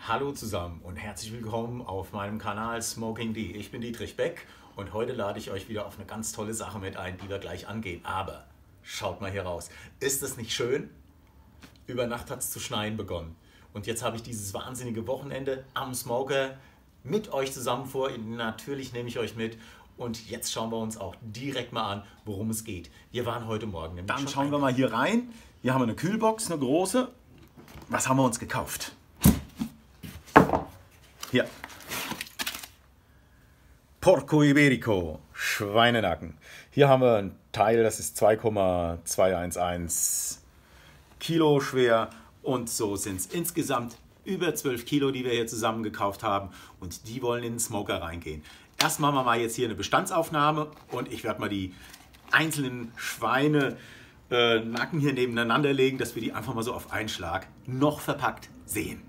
Hallo zusammen und herzlich willkommen auf meinem Kanal Smoking D. Ich bin Dietrich Beck und heute lade ich euch wieder auf eine ganz tolle Sache mit ein, die wir gleich angehen. Aber schaut mal hier raus. Ist es nicht schön? Über Nacht hat es zu schneien begonnen. Und jetzt habe ich dieses wahnsinnige Wochenende am Smoker mit euch zusammen vor. Natürlich nehme ich euch mit. Und jetzt schauen wir uns auch direkt mal an, worum es geht. Wir waren heute Morgen nämlich Dann schauen wir mal hier rein. Hier haben wir eine Kühlbox, eine große. Was haben wir uns gekauft? Hier. Porco Iberico, Schweinenacken. Hier haben wir ein Teil, das ist 2,211 Kilo schwer. Und so sind es insgesamt über 12 Kilo, die wir hier zusammen gekauft haben. Und die wollen in den Smoker reingehen. Erst machen wir mal jetzt hier eine Bestandsaufnahme und ich werde mal die einzelnen Schweine-Nacken hier nebeneinander legen, dass wir die einfach mal so auf einen Schlag noch verpackt sehen.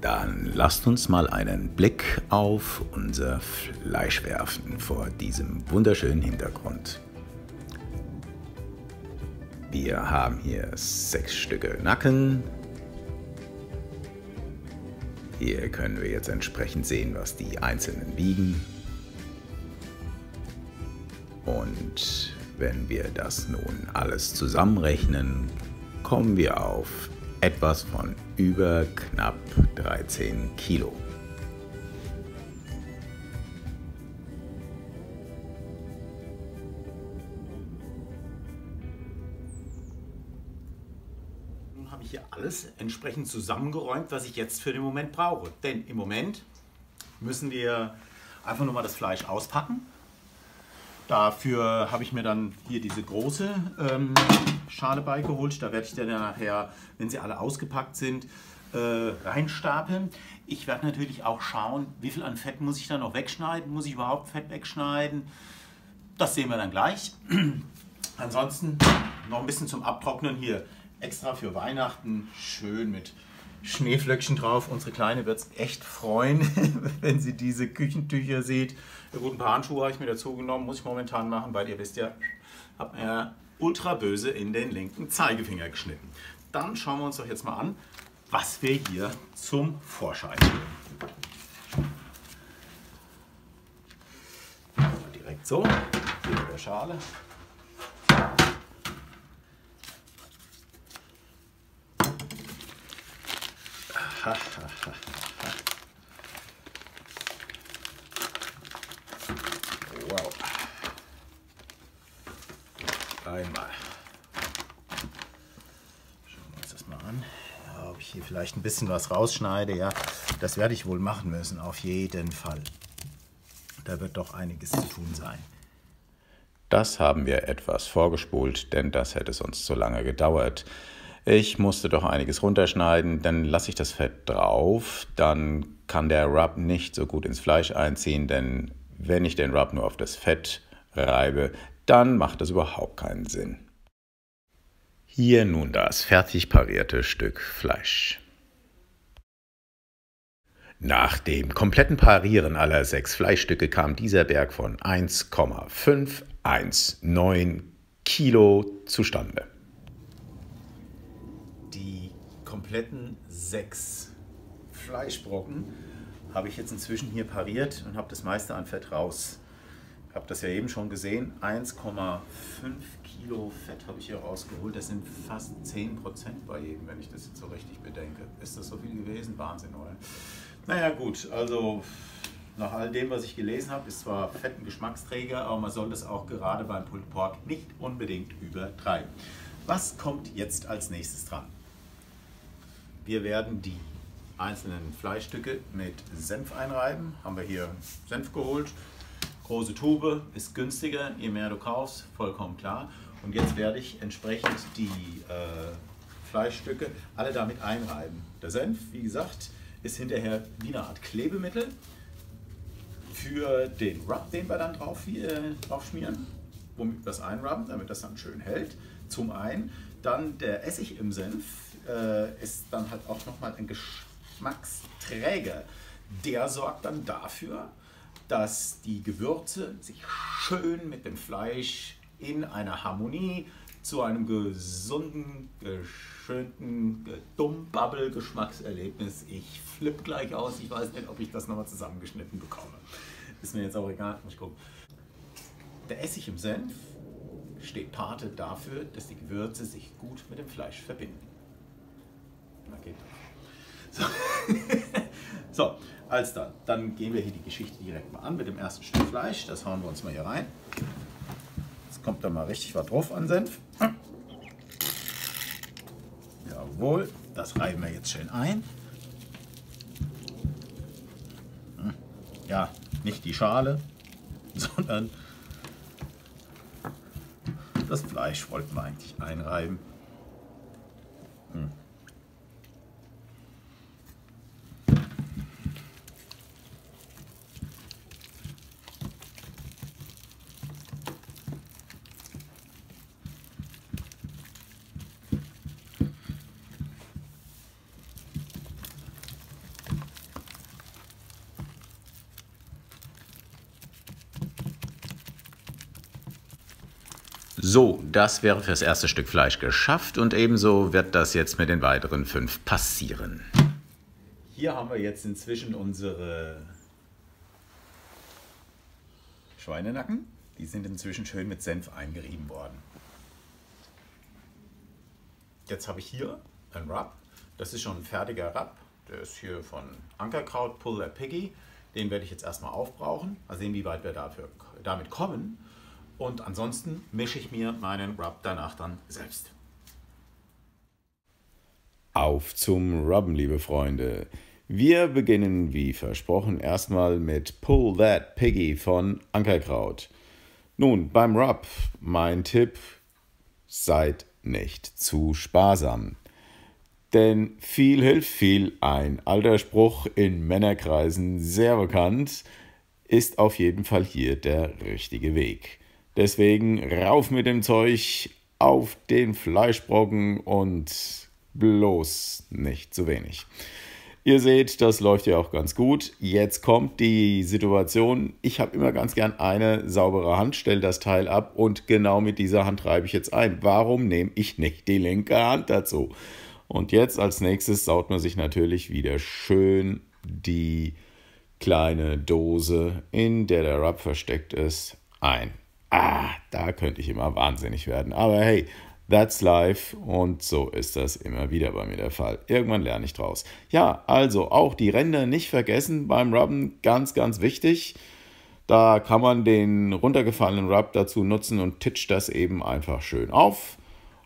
Dann lasst uns mal einen Blick auf unser Fleisch werfen vor diesem wunderschönen Hintergrund. Wir haben hier 6 Stücke Nacken. Hier können wir jetzt entsprechend sehen, was die einzelnen wiegen. Und wenn wir das nun alles zusammenrechnen, kommen wir auf etwas von über knapp 13 Kilo. Nun habe ich hier alles entsprechend zusammengeräumt, was ich jetzt für den Moment brauche. Denn im Moment müssen wir einfach nur mal das Fleisch auspacken. Dafür habe ich mir dann hier diese große Schale beigeholt. Da werde ich dann nachher, wenn sie alle ausgepackt sind, reinstapeln. Ich werde natürlich auch schauen, wie viel an Fett muss ich da noch wegschneiden. Muss ich überhaupt Fett wegschneiden? Das sehen wir dann gleich. Ansonsten noch ein bisschen zum Abtrocknen hier. Extra für Weihnachten, schön mit Schneeflöckchen drauf. Unsere Kleine wird es echt freuen, wenn sie diese Küchentücher sieht. Ja gut, ein paar Handschuhe habe ich mir dazu genommen, muss ich momentan machen, weil ihr wisst ja, habe mir ultra böse in den linken Zeigefinger geschnitten. Dann schauen wir uns doch jetzt mal an, was wir hier zum Vorschein bringen. Direkt so, hier mit der Schale. Wow. Einmal. Schauen wir uns das mal an. Ja, ob ich hier vielleicht ein bisschen was rausschneide. Ja, das werde ich wohl machen müssen, auf jeden Fall. Da wird doch einiges zu tun sein. Das haben wir etwas vorgespult, denn das hätte sonst zu lange gedauert. Ich musste doch einiges runterschneiden, dann lasse ich das Fett drauf, dann kann der Rub nicht so gut ins Fleisch einziehen, denn wenn ich den Rub nur auf das Fett reibe, dann macht das überhaupt keinen Sinn. Hier nun das fertig parierte Stück Fleisch. Nach dem kompletten Parieren aller 6 Fleischstücke kam dieser Berg von 1,519 Kilo zustande. Die kompletten 6 Fleischbrocken habe ich jetzt inzwischen hier pariert und habe das meiste an Fett raus. Ich habe das ja eben schon gesehen, 1,5 Kilo Fett habe ich hier rausgeholt. Das sind fast 10% bei jedem, wenn ich das jetzt so richtig bedenke. Ist das so viel gewesen? Wahnsinn, oder? Naja gut, also nach all dem, was ich gelesen habe, ist zwar Fett ein Geschmacksträger, aber man soll das auch gerade beim Pulled Pork nicht unbedingt übertreiben. Was kommt jetzt als nächstes dran? Wir werden die einzelnen Fleischstücke mit Senf einreiben. Haben wir hier Senf geholt. Große Tube, ist günstiger, je mehr du kaufst, vollkommen klar. Und jetzt werde ich entsprechend die Fleischstücke alle damit einreiben. Der Senf, wie gesagt, ist hinterher wie eine Art Klebemittel für den Rub, den wir dann drauf schmieren. Womit wir das einrubben, damit das dann schön hält. Zum einen. Dann der Essig im Senf ist dann halt auch nochmal ein Geschmacksträger. Der sorgt dann dafür, dass die Gewürze sich schön mit dem Fleisch in einer Harmonie zu einem gesunden, geschönten Dummbubble-Geschmackserlebnis. Ich flippe gleich aus. Ich weiß nicht, ob ich das nochmal zusammengeschnitten bekomme. Ist mir jetzt auch egal. Muss ich gucken. Der Essig im Senf steht Pate dafür, dass die Gewürze sich gut mit dem Fleisch verbinden. Okay. So, so also dann gehen wir hier die Geschichte direkt mal an mit dem ersten Stück Fleisch. Das hauen wir uns mal hier rein. Jetzt kommt da mal richtig was drauf an Senf. Jawohl, das reiben wir jetzt schön ein. Ja, nicht die Schale, sondern das Fleisch wollten wir eigentlich einreiben. So, das wäre für das erste Stück Fleisch geschafft und ebenso wird das jetzt mit den weiteren 5 passieren. Hier haben wir jetzt inzwischen unsere Schweinenacken. Die sind inzwischen schön mit Senf eingerieben worden. Jetzt habe ich hier einen Rub. Das ist schon ein fertiger Rub. Der ist hier von Ankerkraut Pull That Piggy. Den werde ich jetzt erstmal aufbrauchen. Mal sehen, wie weit wir damit kommen. Und ansonsten mische ich mir meinen Rub danach dann selbst. Auf zum Rubben, liebe Freunde. Wir beginnen wie versprochen erstmal mit Pull That Piggy von Ankerkraut. Nun, beim Rub, mein Tipp, seid nicht zu sparsam. Denn viel hilft viel, ein alter Spruch in Männerkreisen, sehr bekannt, ist auf jeden Fall hier der richtige Weg. Deswegen rauf mit dem Zeug auf den Fleischbrocken und bloß nicht zu wenig. Ihr seht, das läuft ja auch ganz gut. Jetzt kommt die Situation, ich habe immer ganz gern eine saubere Hand, stelle das Teil ab und genau mit dieser Hand reibe ich jetzt ein. Warum nehme ich nicht die linke Hand dazu? Und jetzt als nächstes saut man sich natürlich wieder schön die kleine Dose, in der der Rub versteckt ist, ein. Da könnte ich immer wahnsinnig werden. Aber hey, that's life und so ist das immer wieder bei mir der Fall. Irgendwann lerne ich draus. Ja, also auch die Ränder nicht vergessen beim Rubben, ganz, ganz wichtig. Da kann man den runtergefallenen Rub dazu nutzen und titscht das eben einfach schön auf.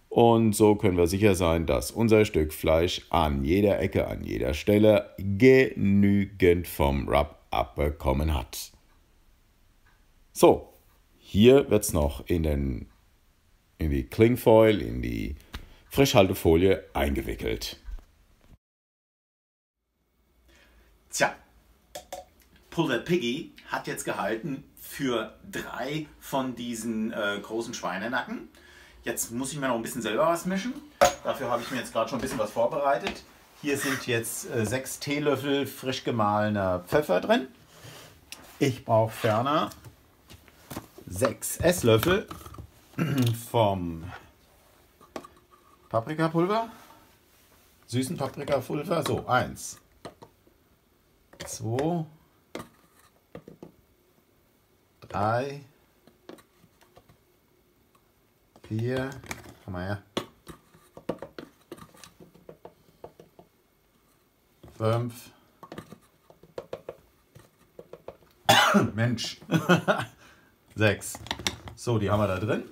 Und so können wir sicher sein, dass unser Stück Fleisch an jeder Ecke, an jeder Stelle genügend vom Rub abbekommen hat. So. Hier wird es noch in die Clingfoil, in die Frischhaltefolie eingewickelt. Tja, Pull That Piggy hat jetzt gehalten für 3 von diesen großen Schweinenacken. Jetzt muss ich mir noch ein bisschen selber was mischen. Dafür habe ich mir jetzt gerade schon ein bisschen was vorbereitet. Hier sind jetzt 6 Teelöffel frisch gemahlener Pfeffer drin. Ich brauche ferner 6 Esslöffel vom Paprikapulver, süßen Paprikapulver. So, 1, 2, 3, 4, komm mal her, 5, Mensch, 6. So, die haben wir da drin.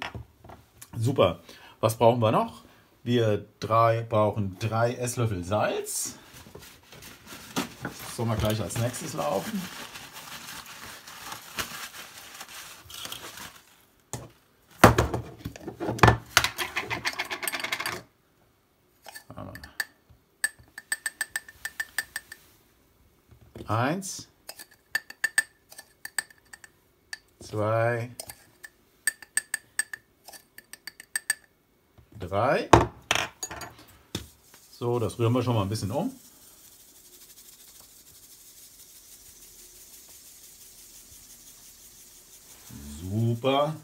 Super. Was brauchen wir noch? Wir brauchen 3 Esslöffel Salz. Das soll mal gleich als nächstes laufen. Eins, 2, 3. So, das rühren wir schon mal ein bisschen um. Super.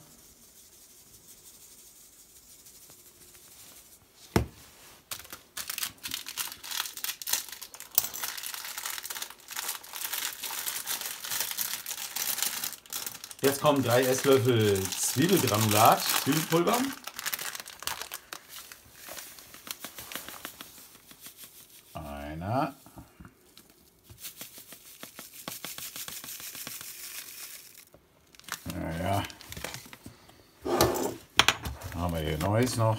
Jetzt kommen 3 Esslöffel Zwiebelgranulat, Zwiebelpulver. Einer. Naja. Dann haben wir hier Neues noch.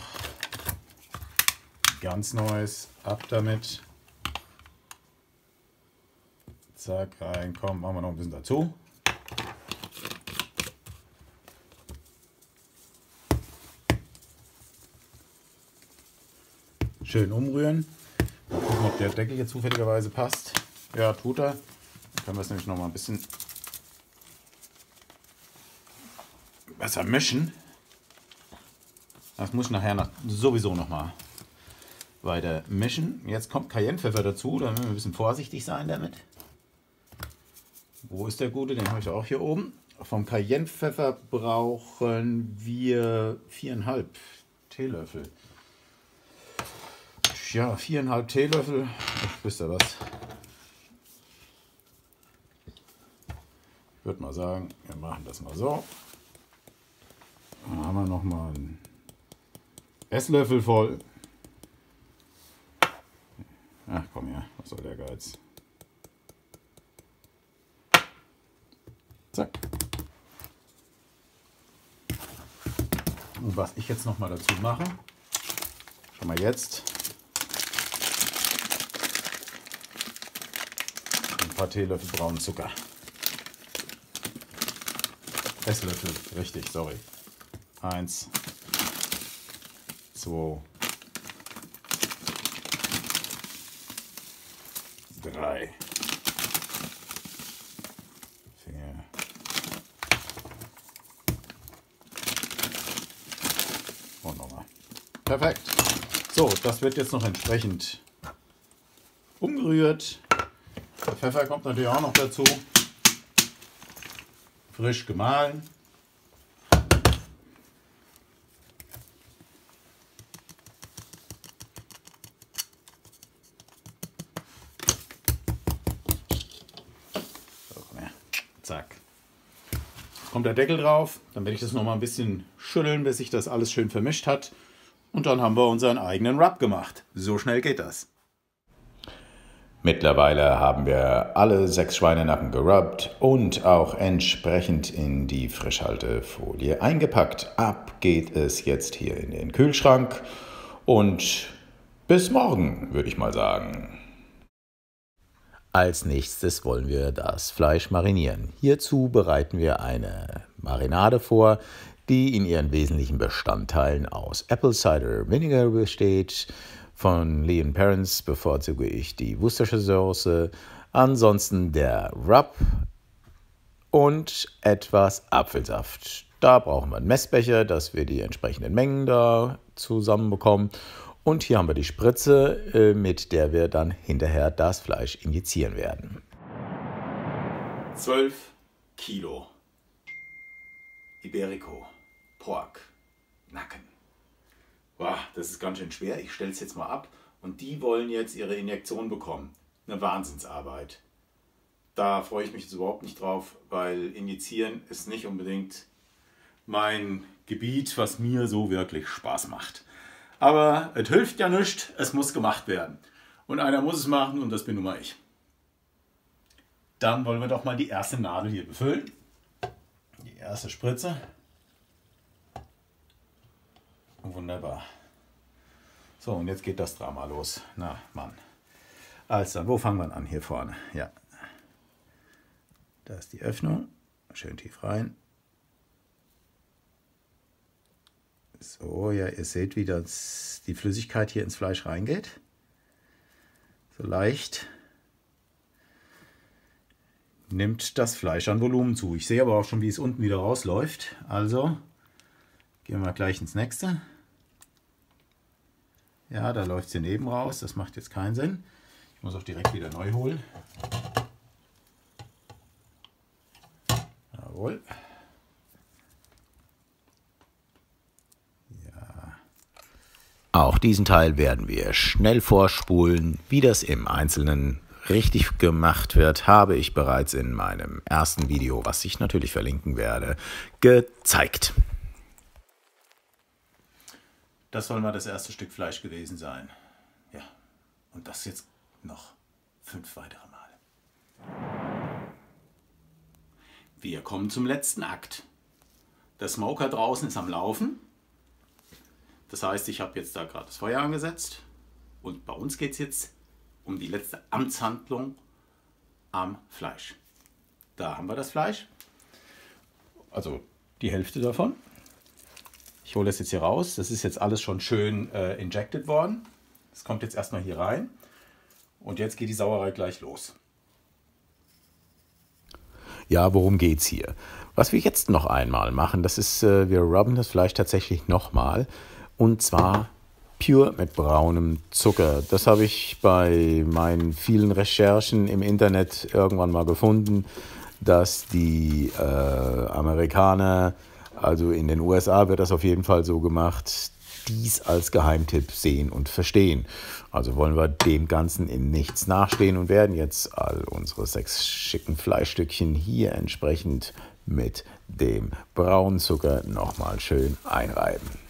Ganz Neues. Ab damit. Zack, rein, komm, machen wir noch ein bisschen dazu. Schön umrühren. Mal gucken, ob der Deckel hier zufälligerweise passt. Ja, tut er. Dann können wir es nämlich noch mal ein bisschen besser mischen. Das muss ich nachher sowieso noch mal weiter mischen. Jetzt kommt Cayennepfeffer dazu. Da müssen wir ein bisschen vorsichtig sein damit. Wo ist der gute? Den habe ich auch hier oben. Vom Cayennepfeffer brauchen wir 4,5 Teelöffel. Ja, 4,5 Teelöffel. Wisst ihr was? Ich würde mal sagen, wir machen das mal so. Dann haben wir noch mal einen Esslöffel voll. Ach komm her, was soll der Geiz? Zack. Und was ich jetzt noch mal dazu mache, schon mal jetzt ein paar Teelöffel braunen Zucker. Esslöffel, richtig, sorry. 1, 2, 3. Und nochmal. Perfekt. So, das wird jetzt noch entsprechend umgerührt. Der Pfeffer kommt natürlich auch noch dazu. Frisch gemahlen. So, komm her. Zack. Kommt der Deckel drauf, dann werde ich das noch mal ein bisschen schütteln, bis sich das alles schön vermischt hat. Und dann haben wir unseren eigenen Rub gemacht. So schnell geht das. Mittlerweile haben wir alle 6 Schweinenacken gerubbt und auch entsprechend in die Frischhaltefolie eingepackt. Ab geht es jetzt hier in den Kühlschrank und bis morgen, würde ich mal sagen. Als nächstes wollen wir das Fleisch marinieren. Hierzu bereiten wir eine Marinade vor, die in ihren wesentlichen Bestandteilen aus Apple Cider Vinegar besteht. Von Lea & Perrins bevorzuge ich die Worcestershire Sauce, ansonsten der Rub und etwas Apfelsaft. Da brauchen wir einen Messbecher, dass wir die entsprechenden Mengen da zusammenbekommen. Und hier haben wir die Spritze, mit der wir dann hinterher das Fleisch injizieren werden. 12 Kilo Iberico Pork Nacken. Boah, das ist ganz schön schwer. Ich stelle es jetzt mal ab. Und die wollen jetzt ihre Injektion bekommen. Eine Wahnsinnsarbeit. Da freue ich mich jetzt überhaupt nicht drauf, weil Injizieren ist nicht unbedingt mein Gebiet, was mir so wirklich Spaß macht. Aber es hilft ja nichts, es muss gemacht werden. Und einer muss es machen und das bin nun mal ich. Dann wollen wir doch mal die erste Nadel hier befüllen. Die erste Spritze. Wunderbar. So, und jetzt geht das Drama los. Na, Mann. Also, wo fangen wir an? Hier vorne. Ja. Da ist die Öffnung. Schön tief rein. So, ja, ihr seht, wie die Flüssigkeit hier ins Fleisch reingeht. So leicht nimmt das Fleisch an Volumen zu. Ich sehe aber auch schon, wie es unten wieder rausläuft. Also gehen wir gleich ins nächste. Ja, da läuft es hier neben raus. Das macht jetzt keinen Sinn. Ich muss auch direkt wieder neu holen. Jawohl. Auch diesen Teil werden wir schnell vorspulen, wie das im Einzelnen richtig gemacht wird, habe ich bereits in meinem ersten Video, was ich natürlich verlinken werde, gezeigt. Das soll mal das erste Stück Fleisch gewesen sein. Ja, und das jetzt noch 5 weitere Male. Wir kommen zum letzten Akt. Der Smoker draußen ist am Laufen. Das heißt, ich habe jetzt da gerade das Feuer angesetzt. Und bei uns geht es jetzt um die letzte Amtshandlung am Fleisch. Da haben wir das Fleisch. Also die Hälfte davon. Ich hole das jetzt hier raus. Das ist jetzt alles schon schön injected worden. Das kommt jetzt erstmal hier rein. Und jetzt geht die Sauerei gleich los. Ja, worum geht's hier? Was wir jetzt noch einmal machen, das ist, wir rubben das Fleisch tatsächlich nochmal. Und zwar pure mit braunem Zucker. Das habe ich bei meinen vielen Recherchen im Internet irgendwann mal gefunden, dass die Amerikaner, also in den USA wird das auf jeden Fall so gemacht, dies als Geheimtipp sehen und verstehen. Also wollen wir dem Ganzen in nichts nachstehen und werden jetzt all unsere 6 schicken Fleischstückchen hier entsprechend mit dem braunen Zucker nochmal schön einreiben.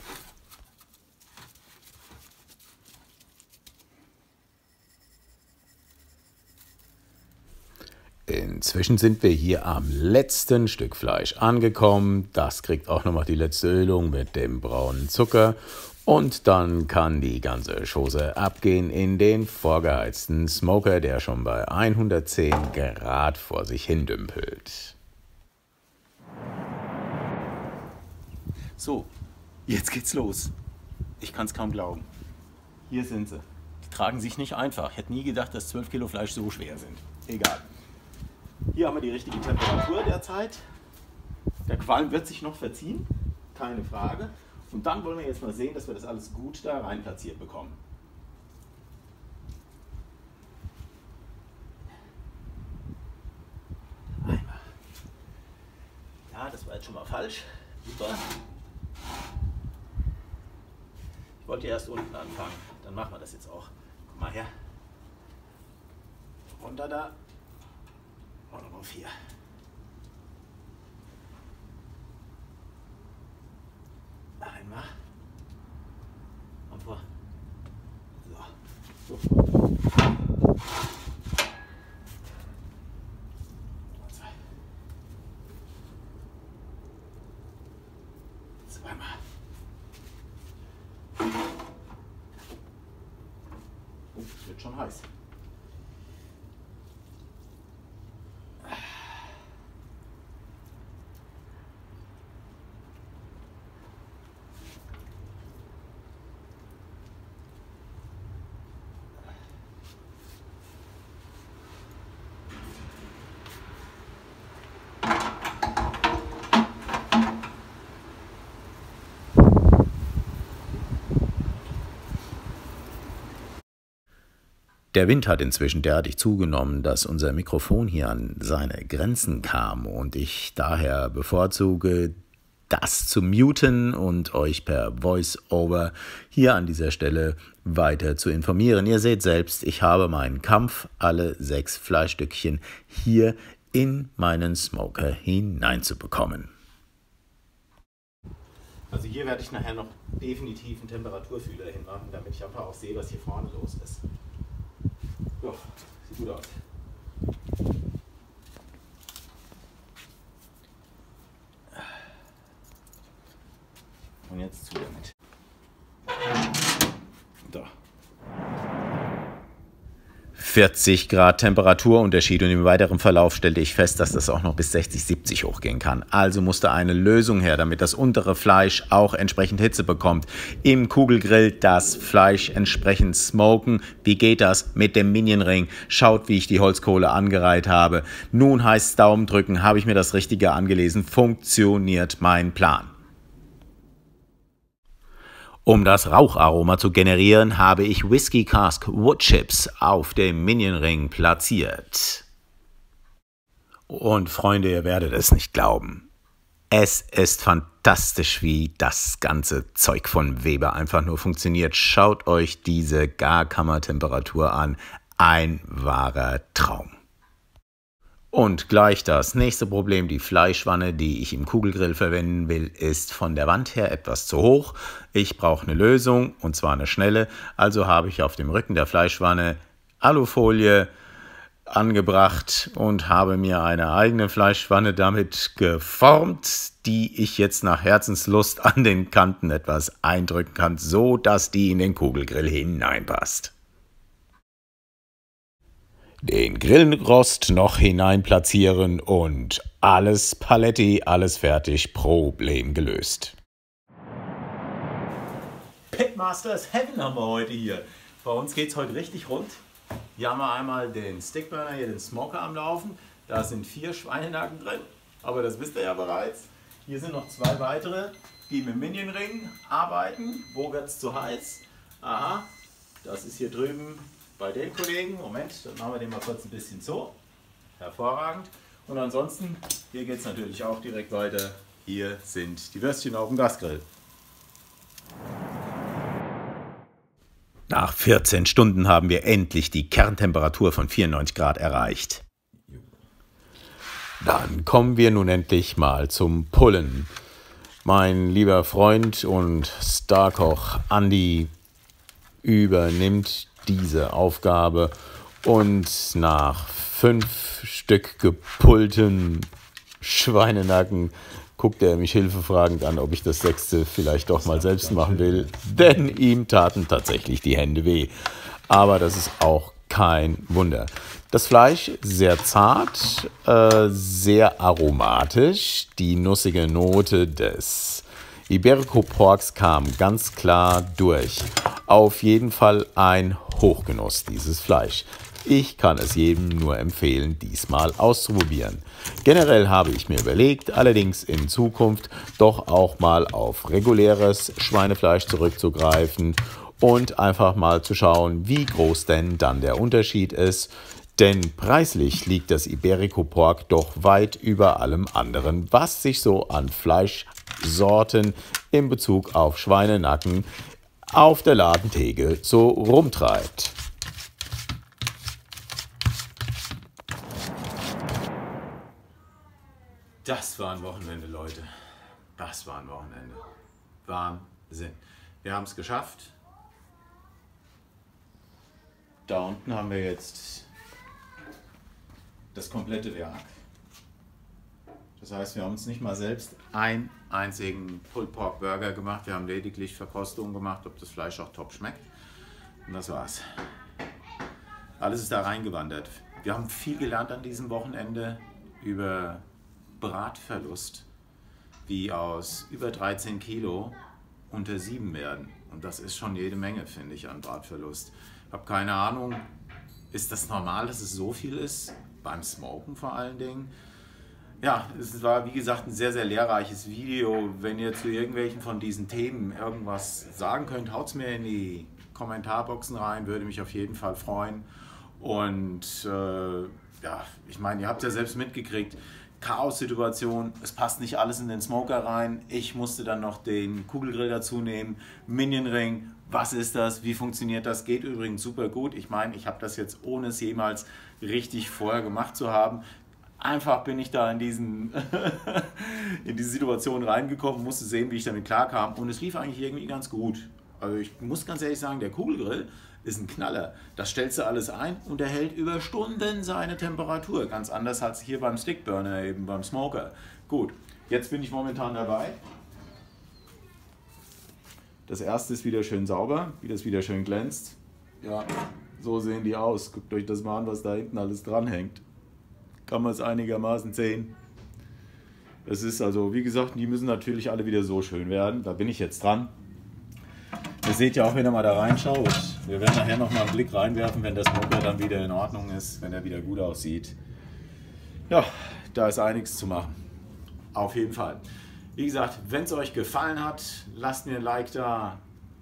Inzwischen sind wir hier am letzten Stück Fleisch angekommen. Das kriegt auch nochmal die letzte Ölung mit dem braunen Zucker. Und dann kann die ganze Chose abgehen in den vorgeheizten Smoker, der schon bei 110 Grad vor sich hin dümpelt. So, jetzt geht's los. Ich kann es kaum glauben. Hier sind sie. Die tragen sich nicht einfach. Ich hätte nie gedacht, dass 12 Kilo Fleisch so schwer sind. Egal. Hier haben wir die richtige Temperatur derzeit. Der Qualm wird sich noch verziehen, keine Frage. Und dann wollen wir jetzt mal sehen, dass wir das alles gut da rein platziert bekommen. Einmal. Ja, das war jetzt schon mal falsch. Super. Ich wollte erst unten anfangen. Dann machen wir das jetzt auch. Komm mal her. Runter da. Und Nummer 4. Einmal. Und vor. So. Und 2. Zweimal. Oh, es wird schon heiß. Der Wind hat inzwischen derartig zugenommen, dass unser Mikrofon hier an seine Grenzen kam und ich daher bevorzuge, das zu muten und euch per Voice-Over hier an dieser Stelle weiter zu informieren. Ihr seht selbst, ich habe meinen Kampf, alle 6 Fleischstückchen hier in meinen Smoker hineinzubekommen. Also hier werde ich nachher noch definitiv einen Temperaturfühler hinmachen, damit ich einfach auch sehe, was hier vorne los ist. Ja, sieht gut aus. Und jetzt zu damit. Da. 40 Grad Temperaturunterschied und im weiteren Verlauf stellte ich fest, dass das auch noch bis 60, 70 hochgehen kann. Also musste eine Lösung her, damit das untere Fleisch auch entsprechend Hitze bekommt. Im Kugelgrill das Fleisch entsprechend smoken. Wie geht das mit dem Minion-Ring? Schaut, wie ich die Holzkohle angereiht habe. Nun heißt es Daumen drücken, habe ich mir das Richtige angelesen, funktioniert mein Plan. Um das Raucharoma zu generieren, habe ich Whisky Cask Wood Chips auf dem Minion-Ring platziert. Und Freunde, ihr werdet es nicht glauben. Es ist fantastisch, wie das ganze Zeug von Weber einfach nur funktioniert. Schaut euch diese Garkammertemperatur an. ein wahrer Traum. Und gleich das nächste Problem, die Fleischwanne, die ich im Kugelgrill verwenden will, ist von der Wand her etwas zu hoch. Ich brauche eine Lösung, und zwar eine schnelle. Also habe ich auf dem Rücken der Fleischwanne Alufolie angebracht und habe mir eine eigene Fleischwanne damit geformt, die ich jetzt nach Herzenslust an den Kanten etwas eindrücken kann, so dass die in den Kugelgrill hineinpasst. Den Grillrost noch hinein platzieren und alles Paletti, alles fertig, Problem gelöst. Pitmasters Heaven haben wir heute hier. Bei uns geht es heute richtig rund. Hier haben wir einmal den Stickburner, hier den Smoker am Laufen. Da sind 4 Schweinenacken drin, aber das wisst ihr ja bereits. Hier sind noch 2 weitere, die mit Minion Ring arbeiten. Wo wird es zu heiß? Aha, das ist hier drüben bei den Kollegen. Moment, dann machen wir den mal kurz ein bisschen zu. Hervorragend. Und ansonsten, hier geht es natürlich auch direkt weiter. Hier sind die Würstchen auf dem Gasgrill. Nach 14 Stunden haben wir endlich die Kerntemperatur von 94 Grad erreicht. Dann kommen wir nun endlich mal zum Pullen. Mein lieber Freund und Starkoch Andi übernimmt diese Aufgabe und nach 5 Stück gepullten Schweinenacken guckt er mich hilfefragend an, ob ich das 6. vielleicht doch mal selbst machen will, denn ihm taten tatsächlich die Hände weh. Aber das ist auch kein Wunder. Das Fleisch sehr zart, sehr aromatisch. Die nussige Note des Iberico Porks kam ganz klar durch. Auf jeden Fall ein Hochgenuss, dieses Fleisch. Ich kann es jedem nur empfehlen, diesmal auszuprobieren. Generell habe ich mir überlegt, allerdings in Zukunft doch auch mal auf reguläres Schweinefleisch zurückzugreifen und einfach mal zu schauen, wie groß denn dann der Unterschied ist. Denn preislich liegt das Iberico Pork doch weit über allem anderen, was sich so an Fleischsorten in Bezug auf Schweinenacken auf der Ladentheke so rumtreibt. Das war ein Wochenende, Leute. Das war ein Wochenende. Wahnsinn. Wir haben es geschafft. Da unten haben wir jetzt das komplette Werk. Das heißt, wir haben uns nicht mal selbst einen einzigen Pulled Pork Burger gemacht. Wir haben lediglich Verkostungen gemacht, ob das Fleisch auch top schmeckt. Und das war's. Alles ist da reingewandert. Wir haben viel gelernt an diesem Wochenende über Bratverlust, wie aus über 13 Kilo unter 7 werden. Und das ist schon jede Menge, finde ich, an Bratverlust. Ich habe keine Ahnung, ist das normal, dass es so viel ist? Beim Smoken vor allen Dingen. Ja, es war wie gesagt ein sehr, sehr lehrreiches Video. Wenn ihr zu irgendwelchen von diesen Themen irgendwas sagen könnt, haut es mir in die Kommentarboxen rein, würde mich auf jeden Fall freuen. Und ja, ich meine, ihr habt ja selbst mitgekriegt, Chaos-Situation, es passt nicht alles in den Smoker rein. Ich musste dann noch den Kugelgrill dazu nehmen, Minion Ring. Was ist das? Wie funktioniert das? Geht übrigens super gut. Ich meine, ich habe das jetzt ohne es jemals richtig vorher gemacht zu haben. Einfach bin ich da in diese Situation reingekommen, musste sehen, wie ich damit klarkam. Und es lief eigentlich irgendwie ganz gut. Also ich muss ganz ehrlich sagen, der Kugelgrill ist ein Knaller. Das stellst du alles ein und er hält über Stunden seine Temperatur. Ganz anders als hier beim Stickburner, eben beim Smoker. Gut, jetzt bin ich momentan dabei. Das erste ist wieder schön sauber, wie das wieder schön glänzt. Ja, so sehen die aus. Guckt euch das mal an, was da hinten alles dranhängt. Kann man es einigermaßen sehen. Das ist also, wie gesagt, die müssen natürlich alle wieder so schön werden. Da bin ich jetzt dran. Ihr seht ja auch, wenn ihr mal da reinschaut. Wir werden nachher noch mal einen Blick reinwerfen, wenn der Smoker dann wieder in Ordnung ist, wenn er wieder gut aussieht. Ja, da ist einiges zu machen. Auf jeden Fall. Wie gesagt, wenn es euch gefallen hat, lasst mir ein Like da.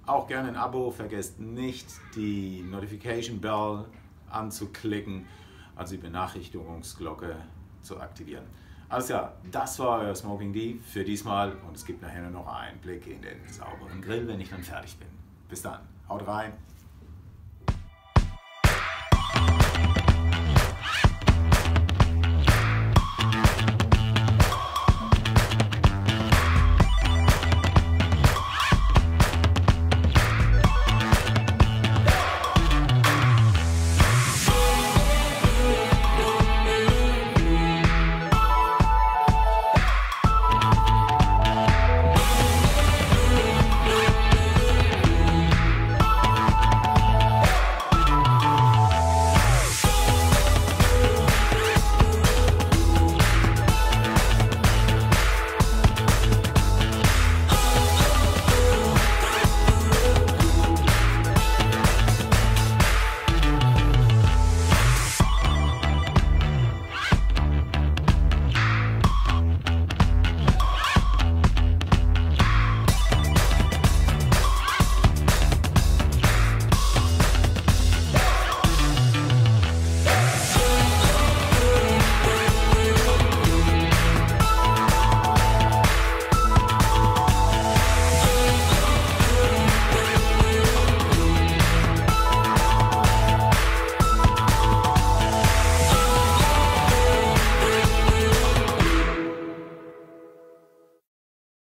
Auch gerne ein Abo. Vergesst nicht, die Notification Bell anzuklicken, also die Benachrichtigungsglocke zu aktivieren. Alles klar, das war euer Smoking D für diesmal und es gibt nachher nur noch einen Blick in den sauberen Grill, wenn ich dann fertig bin. Bis dann, haut rein!